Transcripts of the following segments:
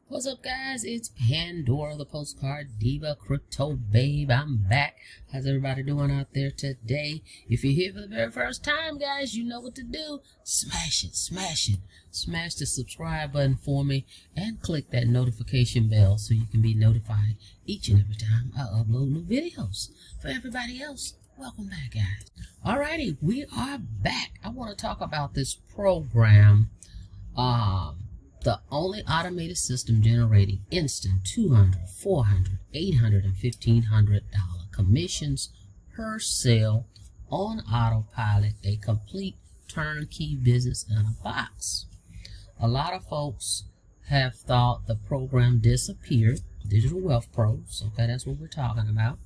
What's up, guys? It's Pandora, the postcard diva, crypto babe. I'm back. How's everybody doing out there today? If you're here for the very first time, guys, you know what to do. Smash it, smash it. Smash the subscribe button for me and click that notification bell so you can be notified each and every time I upload new videos. For everybody else, welcome back, guys. Alrighty, we are back. I want to talk about this program. The only automated system generating instant $200, $400, $800, and $1,500 commissions per sale on autopilot, a complete turnkey business in a box. A lot of folks have thought the program disappeared. Digital Wealth Pros, okay, that's what we're talking about.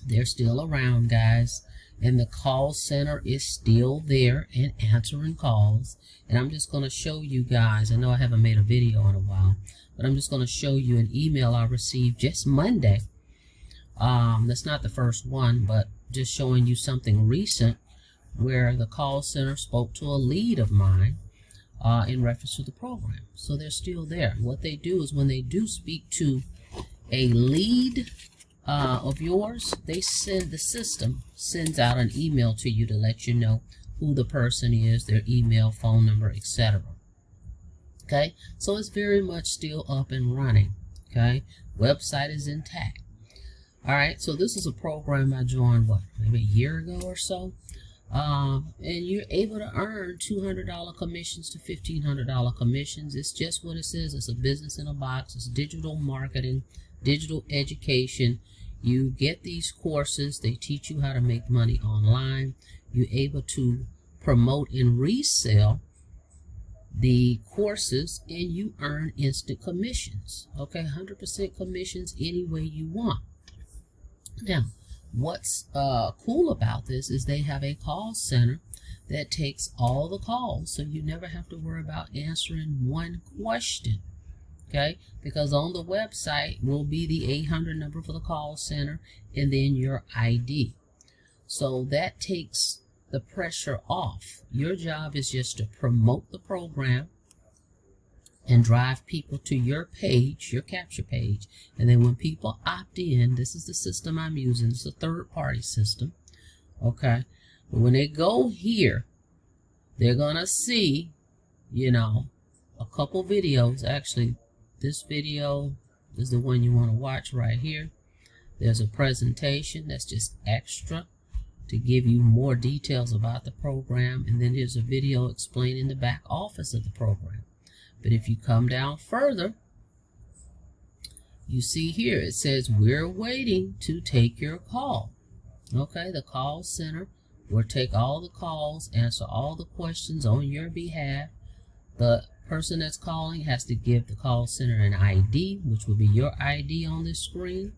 They're still around, guys. And the call center is still there and answering calls. And I'm just going to show you guys, I know I haven't made a video in a while, but I'm just going to show you an email I received just Monday. That's not the first one, but just showing you something recent where the call center spoke to a lead of mine in reference to the program. So they're still there. What they do is when they do speak to a lead of yours, the system sends out an email to you to let you know who the person is, their email, phone number, etc. Okay, so it's very much still up and running. Okay, website is intact. All right, so this is a program I joined maybe a year ago or so, and you're able to earn $200 commissions to $1,500 commissions. It's just what it says. It's a business in a box. It's digital marketing, digital education. You get these courses, they teach you how to make money online. You're able to promote and resell the courses, and you earn instant commissions. Okay, 100% commissions any way you want. Now, what's cool about this is they have a call center that takes all the calls, so you never have to worry about answering one question. Okay, because on the website will be the 800 number for the call center and then your ID. So that takes the pressure off. Your job is just to promote the program and drive people to your page, your capture page. And then when people opt in, this is the system I'm using. It's a third-party system. Okay, but when they go here, they're gonna see, a couple videos. Actually, this video is the one you want to watch right here. There's a presentation that's just extra to give you more details about the program, and then there's a video explaining the back office of the program. But if you come down further, you see here it says we're waiting to take your call. Okay, the call center will take all the calls, answer all the questions on your behalf. The person that's calling has to give the call center an ID, which will be your ID on this screen.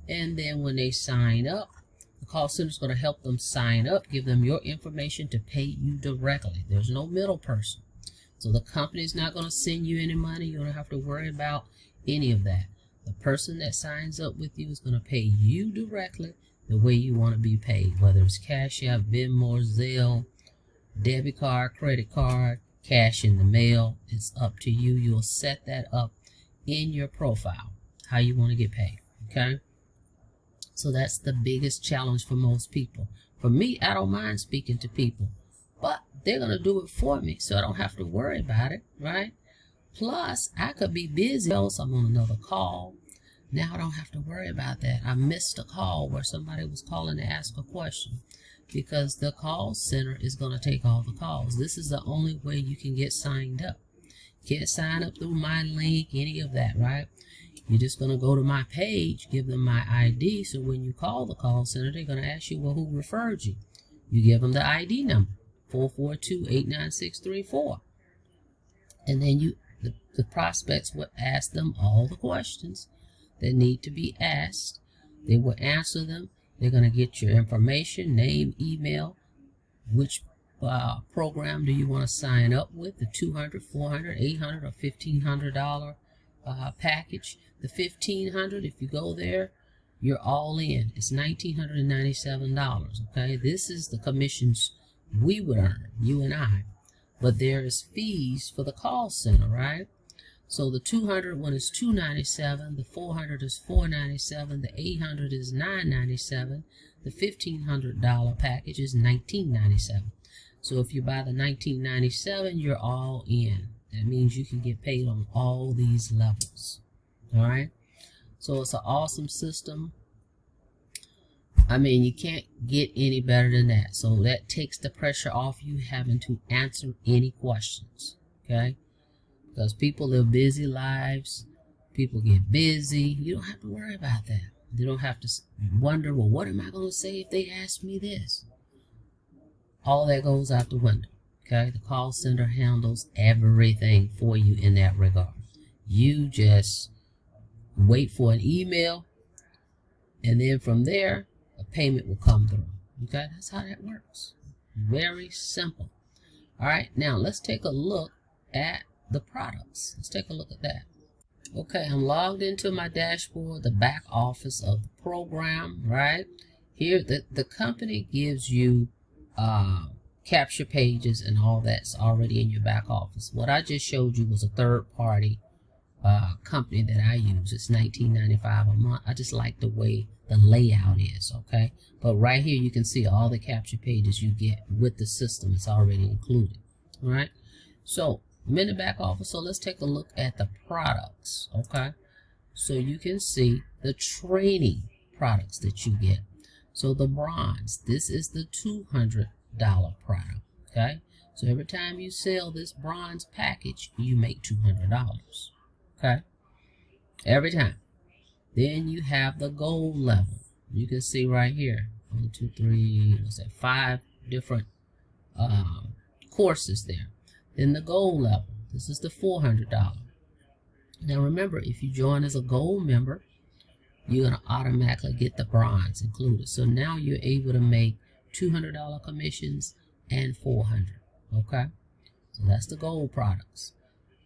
And then when they sign up, the call center is going to help them sign up, give them your information to pay you directly. There's no middle person. So the company is not going to send you any money. You don't have to worry about any of that. The person that signs up with you is going to pay you directly the way you want to be paid, whether it's Cash App, Venmo, Zelle, debit card, credit card, cash in the mail. It's up to you. You'll set that up in your profile, how you want to get paid. Okay, so that's the biggest challenge for most people. For me, I don't mind speaking to people, but they're gonna do it for me, so I don't have to worry about it, right? Plus, I could be busy else. I'm on another call. Now I don't have to worry about that. I missed a call where somebody was calling to ask a question, because the call center is going to take all the calls. This is the only way you can get signed up. Can't sign up through my link, any of that, right? You're just going to go to my page, give them my ID, so when you call the call center, they're going to ask you, well, who referred you? You give them the ID number, 442-89634. And then the prospects will ask them all the questions that need to be asked. They will answer them. They're going to get your information, name, email, which program do you want to sign up with, the $200, $400, $800, or $1,500 package. The $1,500, if you go there, you're all in. It's $1,997, okay? This is the commissions we would earn, you and I. But there is fees for the call center, right? So the 200 one is $297, the 400 is $497, the 800 is $997, the $1,500 package is $1997. So if you buy the $1997, you're all in. That means you can get paid on all these levels. All right. So it's an awesome system. I mean, you can't get any better than that. So that takes the pressure off you having to answer any questions. Okay. Because people live busy lives. People get busy. You don't have to worry about that. You don't have to wonder, well, what am I going to say if they ask me this? All that goes out the window. Okay. The call center handles everything for you in that regard. You just wait for an email, and then from there, a payment will come through. Okay. That's how that works. Very simple. All right. Now let's take a look at the products. Let's take a look at that. Okay, I'm logged into my dashboard, the back office of the program, right? Here, the company gives you capture pages and all that's already in your back office. What I just showed you was a third-party company that I use. It's $19.95 a month. I just like the way the layout is, okay? But right here, you can see all the capture pages you get with the system. It's already included, all right? So I'm in the back office, so let's take a look at the products, okay? So you can see the training products that you get. So the bronze, this is the $200 product, okay? So every time you sell this bronze package, you make $200, okay? Every time. Then you have the gold level. You can see right here, 1, 2, 3, what's that, 5 different courses there. Then the gold level, this is the $400. Now remember, if you join as a gold member, you're going to automatically get the bronze included. So now you're able to make $200 commissions and $400. Okay, so that's the gold products.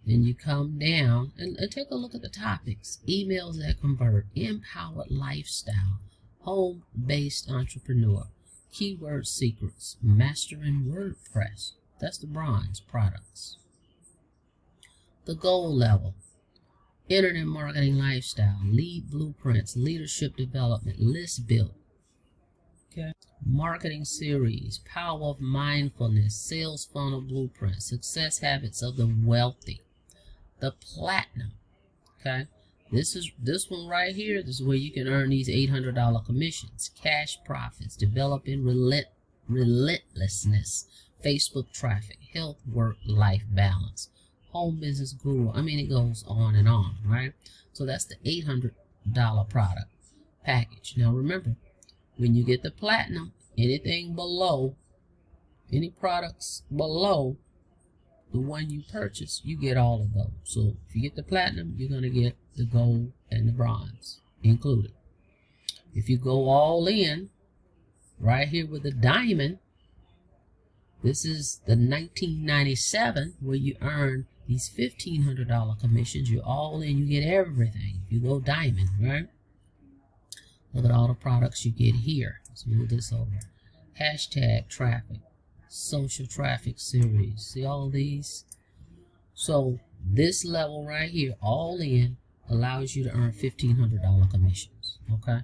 Then you come down and take a look at the topics. Emails that convert, empowered lifestyle, home-based entrepreneur, keyword secrets, mastering WordPress. That's the bronze products. The gold level, internet marketing lifestyle, lead blueprints, leadership development, list build, okay, marketing series, power of mindfulness, sales funnel blueprint, success habits of the wealthy. The platinum, okay, this one right here. This is where you can earn these $800 commissions, cash profits, developing relentlessness, Facebook traffic, health, work, life balance, home business guru. I mean, it goes on and on, right? So that's the $800 product package. Now remember, when you get the platinum, anything below, any products below the one you purchase, you get all of those. So if you get the platinum, you're going to get the gold and the bronze included. If you go all in, right here with the diamond, this is the $19.97 where you earn these $1,500 commissions. You're all in, you get everything. If you go diamond, right? Look at all the products you get here. Let's move this over. Hashtag traffic, social traffic series. See all these? So this level right here, all in, allows you to earn $1,500 commissions, okay?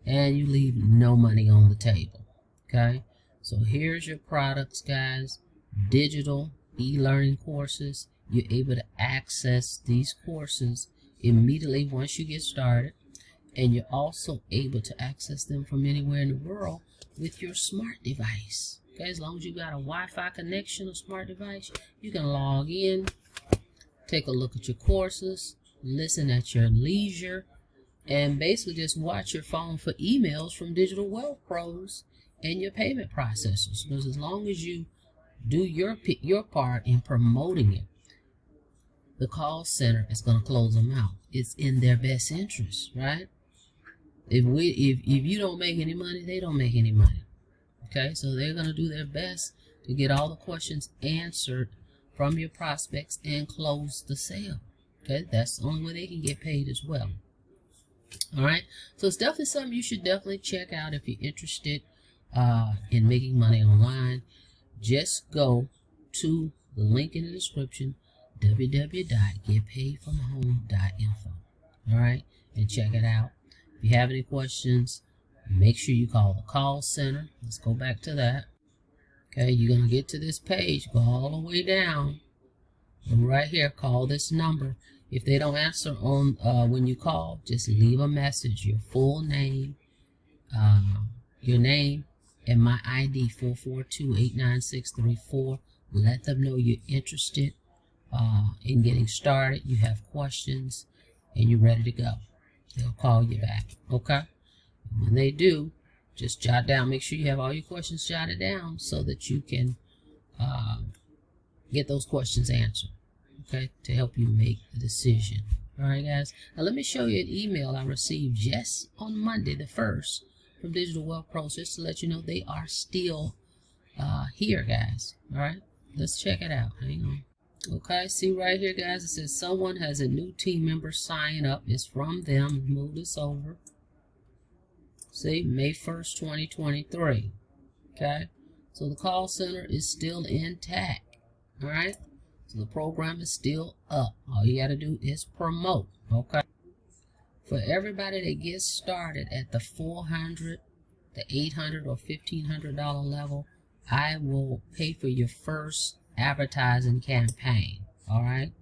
And you leave no money on the table, okay? So here's your products, guys. Digital e-learning courses. You're able to access these courses immediately once you get started. And you're also able to access them from anywhere in the world with your smart device. Okay, as long as you got a Wi-Fi connection or smart device, you can log in, take a look at your courses, listen at your leisure, and basically just watch your phone for emails from Digital Wealth Pros and your payment processors. Because as long as you do your part in promoting it, the call center is going to close them out. It's in their best interest, right? If you don't make any money, they don't make any money. Okay, so they're going to do their best to get all the questions answered from your prospects and close the sale. Okay, that's the only way they can get paid as well. All right, so it's definitely something you should definitely check out if you're interested in making money online. Just go to the link in the description, www.getpaidfromhome.info. All right, and check it out. If you have any questions, make sure you call the call center. Let's go back to that. Okay, you're going to get to this page, go all the way down, and right here, call this number. If they don't answer on when you call, just leave a message, your full name, your name, and my ID 442-89634. Let them know you're interested in getting started, you have questions, and you're ready to go. They'll call you back, okay? And when they do, just jot down, make sure you have all your questions jotted down so that you can get those questions answered, okay, to help you make the decision. All right, guys. Now, let me show you an email I received just on Monday, the 1st, from Digital Wealth Pros, just to let you know they are still here, guys. All right, let's check it out. Hang on. Okay, see right here, guys, it says someone has a new team member sign up. It's from them. Move this over. See, May 1st, 2023. Okay, so the call center is still intact. All right, so the program is still up. All you got to do is promote. Okay, for everybody that gets started at the $400, the $800, or $1,500 level, I will pay for your first advertising campaign, all right,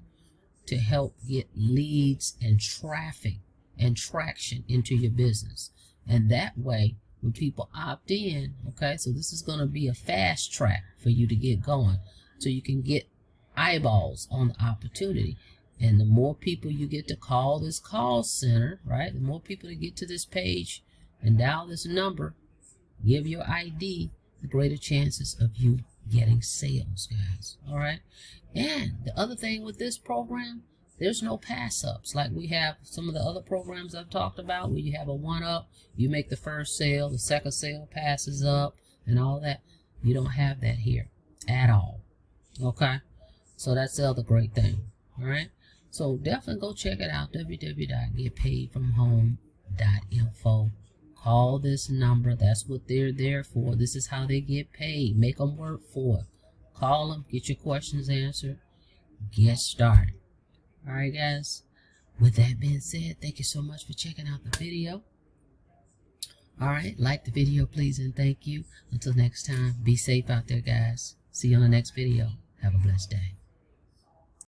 to help get leads and traffic and traction into your business. And that way, when people opt in, okay, so this is going to be a fast track for you to get going, so you can get eyeballs on the opportunity. And the more people you get to call this call center, right, the more people that get to this page and dial this number, give your ID, the greater chances of you getting sales, guys. All right. And the other thing with this program, there's no pass ups like we have some of the other programs I've talked about, where you have a one up, you make the first sale, the second sale passes up, and all that. You don't have that here at all. Okay, so that's the other great thing. All right, so definitely go check it out, www.getpaidfromhome.info. Call this number. That's what they're there for. This is how they get paid. Make them work for it. Call them, get your questions answered, get started. All right, guys, with that being said, thank you so much for checking out the video. All right, like the video, please, and thank you. Until next time, be safe out there, guys. See you on the next video. Have a blessed day.